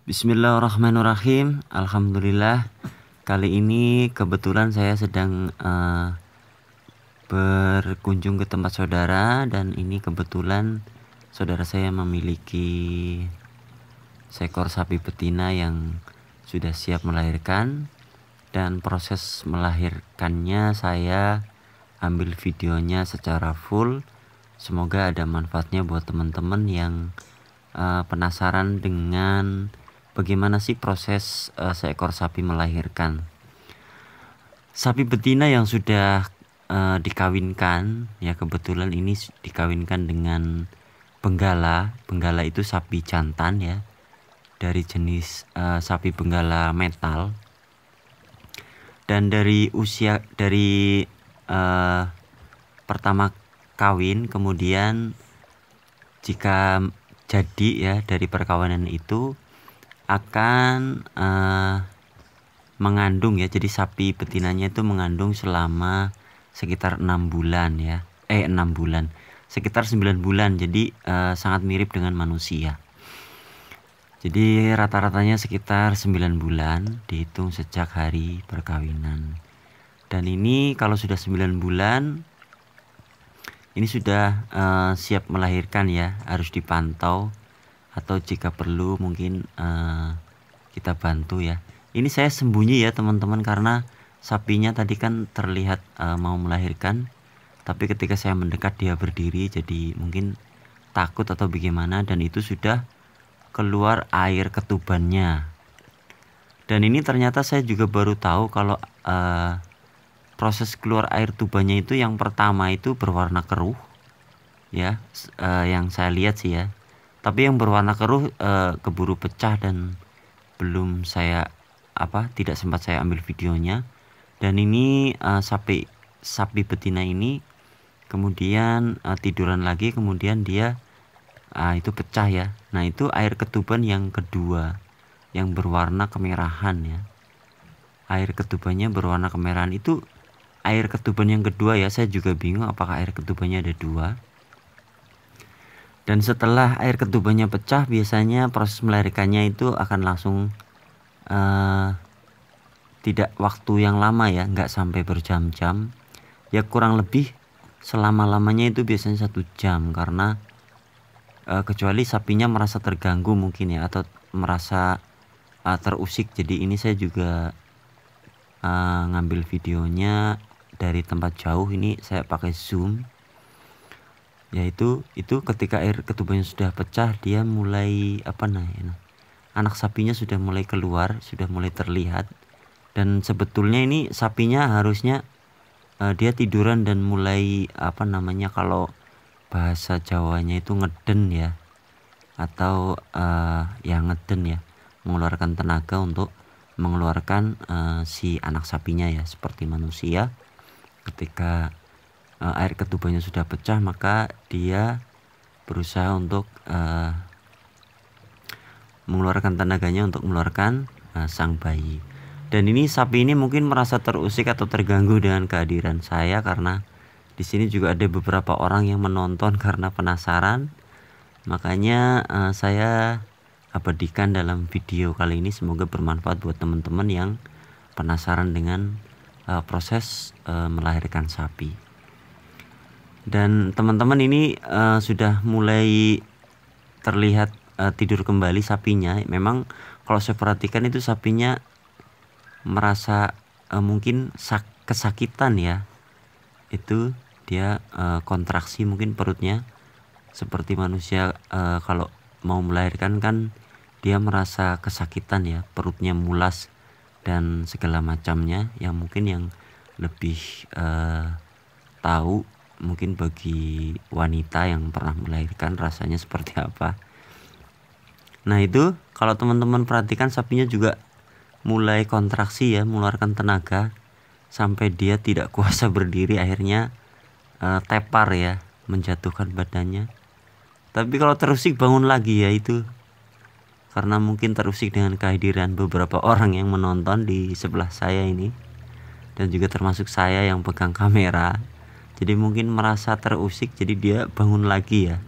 Bismillahirrahmanirrahim. Alhamdulillah. Kali ini kebetulan saya sedang berkunjung ke tempat saudara, dan ini kebetulan saudara saya memiliki seekor sapi betina yang sudah siap melahirkan, dan proses melahirkannya saya ambil videonya secara full. Semoga ada manfaatnya buat teman-teman yang penasaran dengan bagaimana sih proses seekor sapi melahirkan. Sapi betina yang sudah dikawinkan, ya kebetulan ini dikawinkan dengan benggala. Benggala itu sapi jantan ya, dari jenis sapi benggala metal. Dan dari usia dari pertama kawin, kemudian jika jadi ya dari perkawinan itu akan mengandung ya. Jadi sapi betinanya itu mengandung selama sekitar 6 bulan ya. 6 bulan. Sekitar 9 bulan. Jadi sangat mirip dengan manusia. Jadi rata-ratanya sekitar 9 bulan dihitung sejak hari perkawinan. Dan ini kalau sudah 9 bulan ini sudah siap melahirkan ya, harus dipantau atau jika perlu mungkin kita bantu ya. Ini saya sembunyi ya teman-teman, karena sapinya tadi kan terlihat mau melahirkan, tapi ketika saya mendekat dia berdiri, jadi mungkin takut atau bagaimana, dan itu sudah keluar air ketubannya. Dan ini ternyata saya juga baru tahu kalau proses keluar air tubannya itu yang pertama itu berwarna keruh ya, yang saya lihat sih ya. Tapi yang berwarna keruh keburu pecah dan belum saya tidak sempat saya ambil videonya. Dan ini sapi betina ini kemudian tiduran lagi, kemudian dia itu pecah ya. Nah itu air ketuban yang kedua yang berwarna kemerahan ya. Air ketubannya berwarna kemerahan. Itu air ketuban yang kedua ya. Saya juga bingung apakah air ketubannya ada dua. Dan setelah air ketubannya pecah, biasanya proses melahirkannya itu akan langsung tidak waktu yang lama ya, nggak sampai berjam-jam ya, kurang lebih selama-lamanya itu biasanya 1 jam. Karena kecuali sapinya merasa terganggu mungkin ya, atau merasa terusik. Jadi ini saya juga ngambil videonya dari tempat jauh. Ini saya pakai zoom, yaitu ketika air ketubannya sudah pecah, dia mulai anak sapinya sudah mulai keluar, sudah mulai terlihat. Dan sebetulnya ini sapinya harusnya dia tiduran dan mulai kalau bahasa Jawanya itu ngeden ya, atau ya ngeden ya, mengeluarkan tenaga untuk mengeluarkan si anak sapinya ya. Seperti manusia, ketika air ketubannya sudah pecah, maka dia berusaha untuk mengeluarkan tenaganya untuk mengeluarkan sang bayi. Dan ini sapi ini mungkin merasa terusik atau terganggu dengan kehadiran saya, karena di sini juga ada beberapa orang yang menonton karena penasaran. Makanya saya abadikan dalam video kali ini. Semoga bermanfaat buat teman-teman yang penasaran dengan proses melahirkan sapi. Dan teman-teman ini sudah mulai terlihat tidur kembali sapinya. Memang kalau saya perhatikan itu sapinya merasa mungkin kesakitan ya. Itu dia kontraksi mungkin perutnya, seperti manusia kalau mau melahirkan kan dia merasa kesakitan ya, perutnya mulas dan segala macamnya. Yang mungkin yang lebih tahu mungkin bagi wanita yang pernah melahirkan rasanya seperti apa. Nah itu kalau teman-teman perhatikan, sapinya juga mulai kontraksi ya, mengeluarkan tenaga sampai dia tidak kuasa berdiri, akhirnya tepar ya, menjatuhkan badannya. Tapi kalau terusik bangun lagi ya, itu karena mungkin terusik dengan kehadiran beberapa orang yang menonton di sebelah saya ini, dan juga termasuk saya yang pegang kamera. Jadi mungkin merasa terusik, jadi dia bangun lagi ya.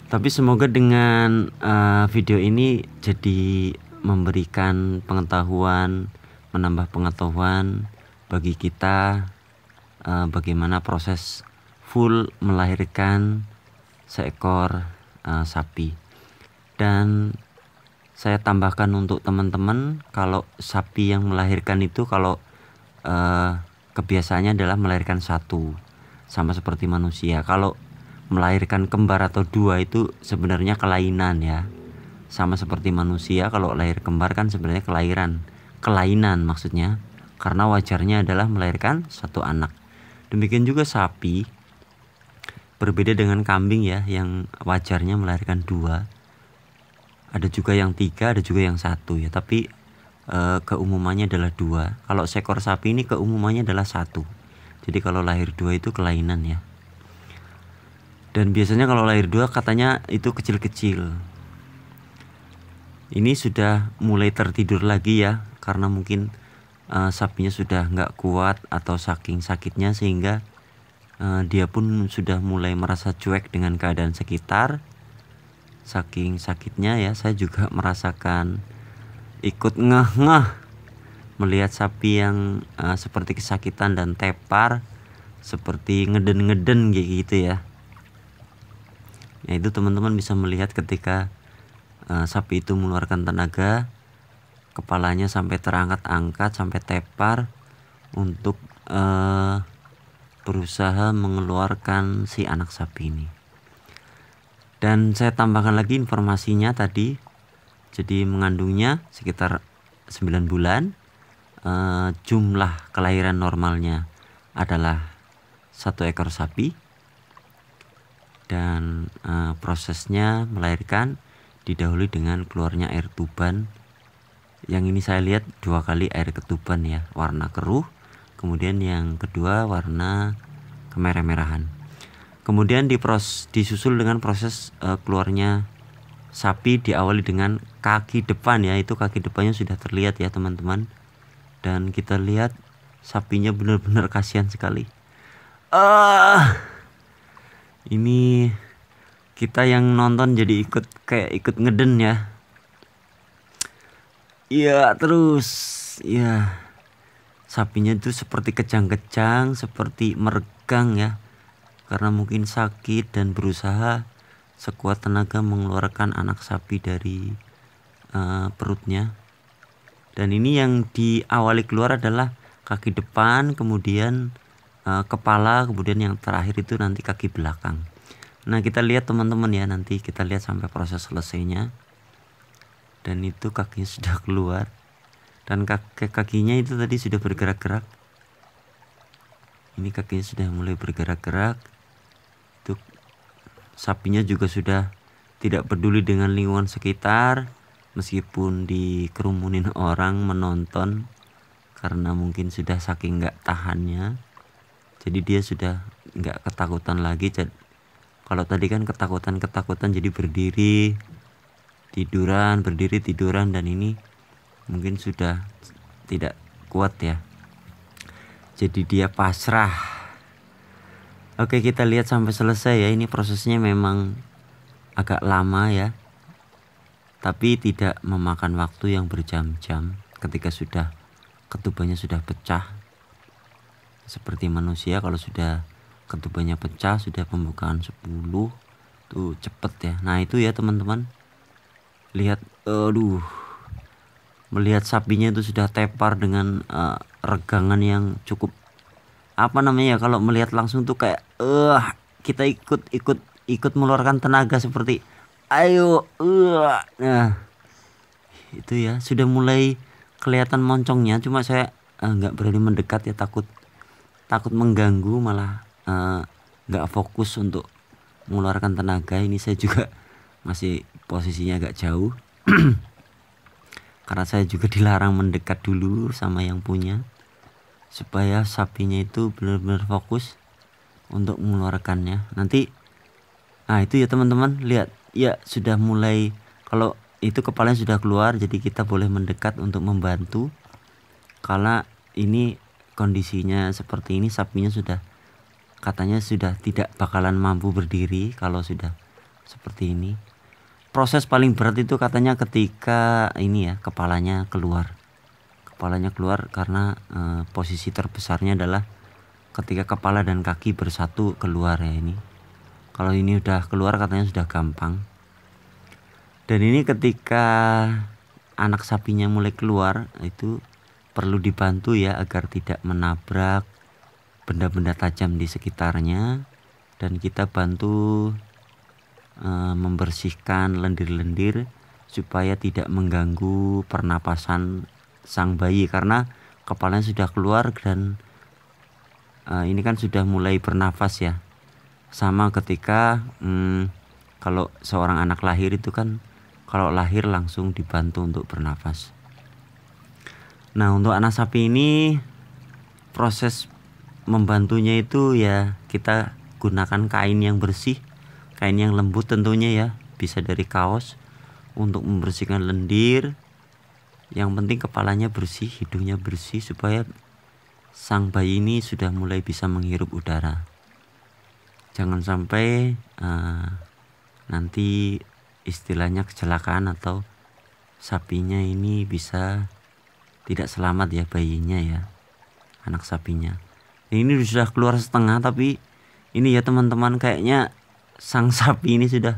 Tapi semoga dengan video ini jadi memberikan pengetahuan, menambah pengetahuan bagi kita bagaimana proses full melahirkan seekor sapi. Dan saya tambahkan untuk teman-teman, kalau sapi yang melahirkan itu kalau kebiasaannya adalah melahirkan satu, sama seperti manusia. Kalau melahirkan kembar atau dua itu sebenarnya kelainan ya, sama seperti manusia. Kalau lahir kembar kan sebenarnya kelainan maksudnya, karena wajarnya adalah melahirkan satu anak. Demikian juga sapi, berbeda dengan kambing ya, yang wajarnya melahirkan dua. Ada juga yang tiga, ada juga yang satu ya, tapi keumumannya adalah dua. Kalau seekor sapi ini keumumannya adalah satu. Jadi kalau lahir dua itu kelainan ya. Dan biasanya kalau lahir dua katanya itu kecil-kecil. Ini sudah mulai tertidur lagi ya, karena mungkin sapinya sudah nggak kuat atau saking sakitnya sehingga dia pun sudah mulai merasa cuek dengan keadaan sekitar. Saking sakitnya ya, saya juga merasakan ikut ngeh-ngeh melihat sapi yang seperti kesakitan dan tepar, seperti ngeden-ngeden gitu ya. Nah, itu teman-teman bisa melihat ketika sapi itu mengeluarkan tenaga, kepalanya sampai terangkat-angkat, sampai tepar untuk berusaha mengeluarkan si anak sapi ini. Dan saya tambahkan lagi informasinya tadi, jadi mengandungnya sekitar 9 bulan. Jumlah kelahiran normalnya adalah 1 ekor sapi. Dan prosesnya melahirkan didahului dengan keluarnya air tuban. Yang ini saya lihat 2 kali air ketuban ya, warna keruh. Kemudian yang kedua warna kemerah-merahan. Kemudian disusul dengan proses keluarnya sapi, diawali dengan kaki depan ya. Itu kaki depannya sudah terlihat ya teman-teman. Dan kita lihat sapinya benar-benar kasihan sekali. Ini kita yang nonton jadi ikut ngeden ya. Iya, terus ya, sapinya itu seperti kejang-kejang, seperti meregang ya, karena mungkin sakit dan berusaha sekuat tenaga mengeluarkan anak sapi dari perutnya. Dan ini yang diawali keluar adalah kaki depan, kemudian kepala, kemudian yang terakhir itu nanti kaki belakang. Nah, kita lihat teman-teman ya, nanti kita lihat sampai proses selesainya. Dan itu kakinya sudah keluar, dan kakinya itu tadi sudah bergerak-gerak. Ini kakinya sudah mulai bergerak-gerak. Itu sapinya juga sudah tidak peduli dengan lingkungan sekitar, meskipun dikerumunin orang menonton, karena mungkin sudah saking nggak tahannya. Jadi dia sudah nggak ketakutan lagi. Kalau tadi kan ketakutan jadi berdiri tiduran, berdiri tiduran, dan ini mungkin sudah tidak kuat ya. Jadi dia pasrah. Oke, kita lihat sampai selesai ya. Ini prosesnya memang agak lama ya, tapi tidak memakan waktu yang berjam-jam. Ketika sudah ketubannya sudah pecah, seperti manusia, kalau sudah ketubannya pecah, sudah pembukaan 10 tuh cepet ya. Nah itu ya teman-teman, lihat, melihat sapinya itu sudah tepar dengan regangan yang cukup, apa namanya ya, kalau melihat langsung tuh kayak kita ikut mengeluarkan tenaga seperti ayo. Nah itu ya, sudah mulai kelihatan moncongnya, cuma saya nggak berani mendekat ya, takut mengganggu, malah nggak fokus untuk mengeluarkan tenaga. Ini saya juga masih posisinya agak jauh karena saya juga dilarang mendekat dulu sama yang punya, supaya sapinya itu benar-benar fokus untuk mengeluarkannya nanti. Nah itu ya teman-teman, lihat ya, sudah mulai, kalau itu kepalanya sudah keluar, jadi kita boleh mendekat untuk membantu. Karena ini kondisinya seperti ini, sapinya sudah katanya sudah tidak bakalan mampu berdiri kalau sudah seperti ini. Proses paling berat itu katanya ketika ini ya, kepalanya keluar karena posisi terbesarnya adalah ketika kepala dan kaki bersatu keluar ya. Ini kalau ini udah keluar katanya sudah gampang. Dan ini ketika anak sapinya mulai keluar itu perlu dibantu ya agar tidak menabrak benda-benda tajam di sekitarnya, dan kita bantu membersihkan lendir-lendir supaya tidak mengganggu pernapasan sang bayi, karena kepalanya sudah keluar dan ini kan sudah mulai bernafas ya. Sama ketika kalau seorang anak lahir itu kan kalau lahir langsung dibantu untuk bernafas. Nah, untuk anak sapi ini proses membantunya itu ya kita gunakan kain yang bersih, kain yang lembut tentunya ya, bisa dari kaos untuk membersihkan lendir. Yang penting kepalanya bersih, hidungnya bersih supaya sang bayi ini sudah mulai bisa menghirup udara. Jangan sampai nanti istilahnya kecelakaan atau sapinya ini bisa tidak selamat ya, bayinya ya, anak sapinya. Ini sudah keluar setengah, tapi ini ya teman-teman, kayaknya sang sapi ini sudah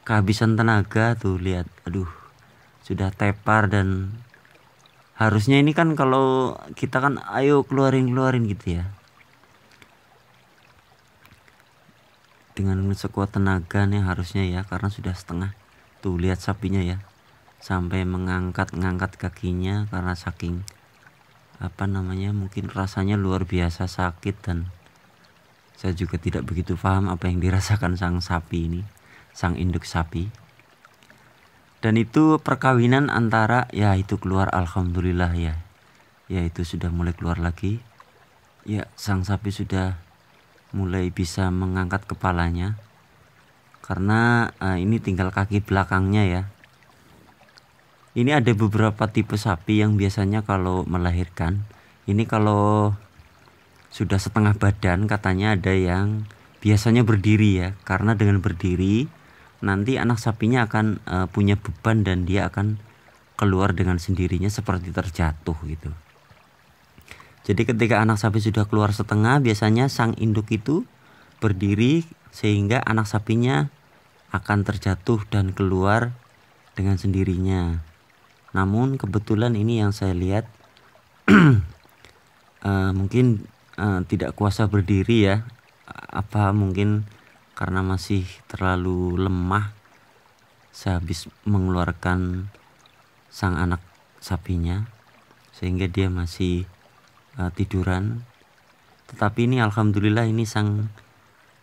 kehabisan tenaga tuh, lihat, aduh, sudah tepar. Dan harusnya ini kan kalau kita kan ayo keluarin gitu ya, dengan sekuat tenaga nih harusnya ya, karena sudah setengah. Tuh lihat sapinya ya, sampai ngangkat kakinya karena saking mungkin rasanya luar biasa sakit. Dan saya juga tidak begitu paham apa yang dirasakan sang sapi ini, sang induk sapi. Dan itu perkawinan antara ya, itu keluar, alhamdulillah ya, itu sudah mulai keluar lagi ya, sang sapi sudah mulai bisa mengangkat kepalanya, karena ini tinggal kaki belakangnya ya. Ini ada beberapa tipe sapi yang biasanya kalau melahirkan ini kalau sudah setengah badan katanya ada yang biasanya berdiri ya, karena dengan berdiri nanti anak sapinya akan punya beban dan dia akan keluar dengan sendirinya seperti terjatuh gitu. Jadi ketika anak sapi sudah keluar setengah, biasanya sang induk itu berdiri sehingga anak sapinya akan terjatuh dan keluar dengan sendirinya. Namun kebetulan ini yang saya lihat mungkin tidak kuasa berdiri ya, mungkin karena masih terlalu lemah sehabis mengeluarkan sang anak sapinya, sehingga dia masih tiduran. Tetapi ini alhamdulillah ini sang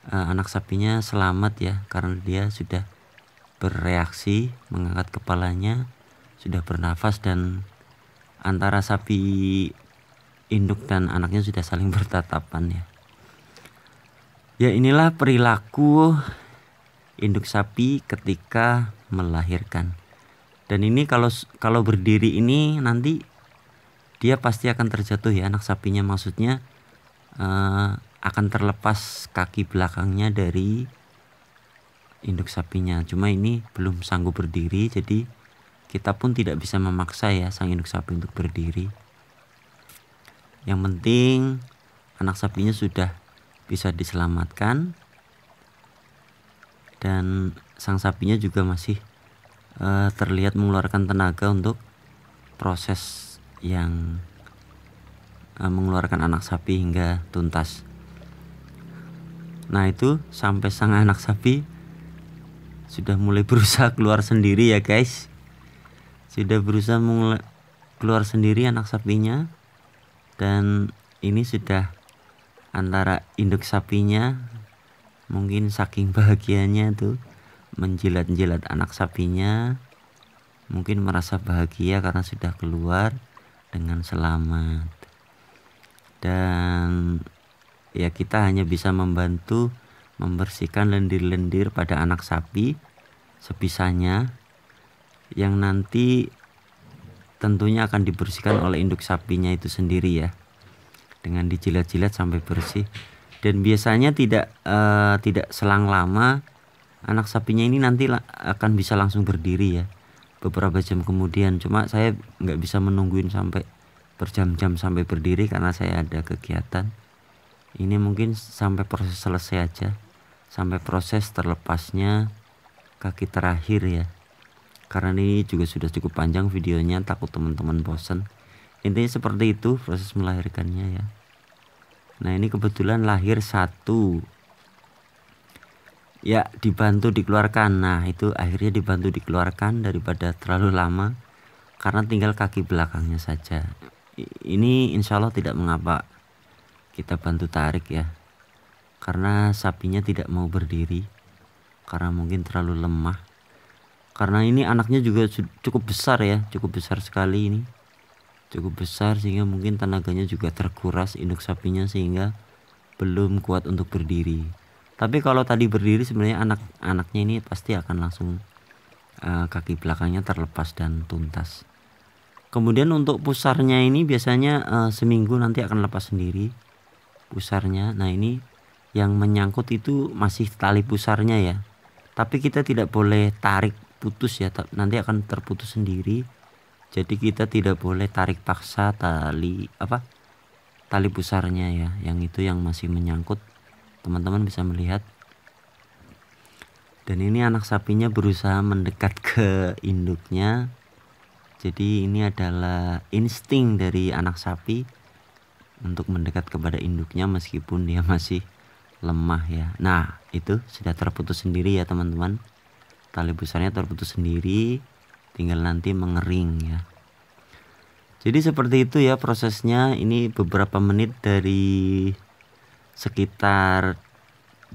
anak sapinya selamat ya, karena dia sudah bereaksi, mengangkat kepalanya, sudah bernafas, dan antara sapi induk dan anaknya sudah saling bertatapan ya. Ya, inilah perilaku induk sapi ketika melahirkan. Dan ini kalau berdiri ini nanti dia pasti akan terjatuh ya, anak sapinya, maksudnya akan terlepas kaki belakangnya dari induk sapinya. Cuma ini belum sanggup berdiri, jadi kita pun tidak bisa memaksa ya sang induk sapi untuk berdiri. Yang penting anak sapinya sudah bisa diselamatkan, dan sang sapinya juga masih terlihat mengeluarkan tenaga untuk proses yang mengeluarkan anak sapi hingga tuntas. Nah, itu sampai sang anak sapi sudah mulai berusaha keluar sendiri ya guys. Sudah berusaha keluar sendiri anak sapinya. Dan ini sudah antara induk sapinya mungkin saking bahagianya tuh menjilat-jilat anak sapinya, mungkin merasa bahagia karena sudah keluar dengan selamat. Dan ya kita hanya bisa membantu membersihkan lendir-lendir pada anak sapi sebisanya, yang nanti tentunya akan dibersihkan oleh induk sapinya itu sendiri ya, dengan dijilat-jilat sampai bersih. Dan biasanya tidak selang lama anak sapinya ini nanti akan bisa langsung berdiri ya beberapa jam kemudian. Cuma saya nggak bisa menungguin sampai berjam-jam sampai berdiri karena saya ada kegiatan. Ini mungkin sampai proses selesai aja, sampai proses terlepasnya kaki terakhir ya, karena ini juga sudah cukup panjang videonya, takut teman-teman bosan. Intinya seperti itu proses melahirkannya ya. Nah ini kebetulan lahir satu ya, dibantu dikeluarkan. Nah itu akhirnya dibantu dikeluarkan daripada terlalu lama, karena tinggal kaki belakangnya saja. Ini insya Allah tidak mengapa kita bantu tarik ya, karena sapinya tidak mau berdiri karena mungkin terlalu lemah. Karena ini anaknya juga cukup besar ya, cukup besar sekali ini, cukup besar sehingga mungkin tenaganya juga terkuras induk sapinya sehingga belum kuat untuk berdiri. Tapi kalau tadi berdiri sebenarnya anak-anaknya ini pasti akan langsung kaki belakangnya terlepas dan tuntas. Kemudian untuk pusarnya ini biasanya seminggu nanti akan lepas sendiri pusarnya. Nah ini yang menyangkut itu masih tali pusarnya ya, tapi kita tidak boleh tarik putus ya, nanti akan terputus sendiri. Jadi kita tidak boleh tarik paksa tali pusarnya ya, yang itu yang masih menyangkut. Teman-teman bisa melihat. Dan ini anak sapinya berusaha mendekat ke induknya. Jadi ini adalah insting dari anak sapi untuk mendekat kepada induknya meskipun dia masih lemah ya. Nah itu sudah terputus sendiri ya teman-teman, tali pusarnya terputus sendiri, tinggal nanti mengering ya. Jadi seperti itu ya prosesnya. Ini beberapa menit dari sekitar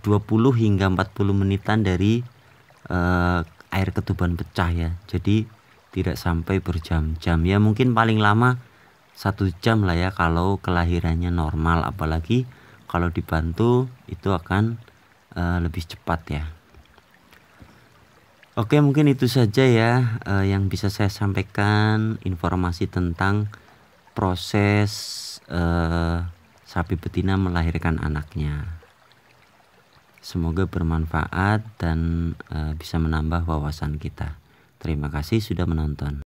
20 hingga 40 menitan dari air ketuban pecah ya. Jadi tidak sampai berjam-jam ya, mungkin paling lama 1 jam lah ya kalau kelahirannya normal, apalagi kalau dibantu itu akan lebih cepat ya. Oke, mungkin itu saja ya yang bisa saya sampaikan, informasi tentang proses sapi betina melahirkan anaknya. Semoga bermanfaat dan bisa menambah wawasan kita. Terima kasih sudah menonton.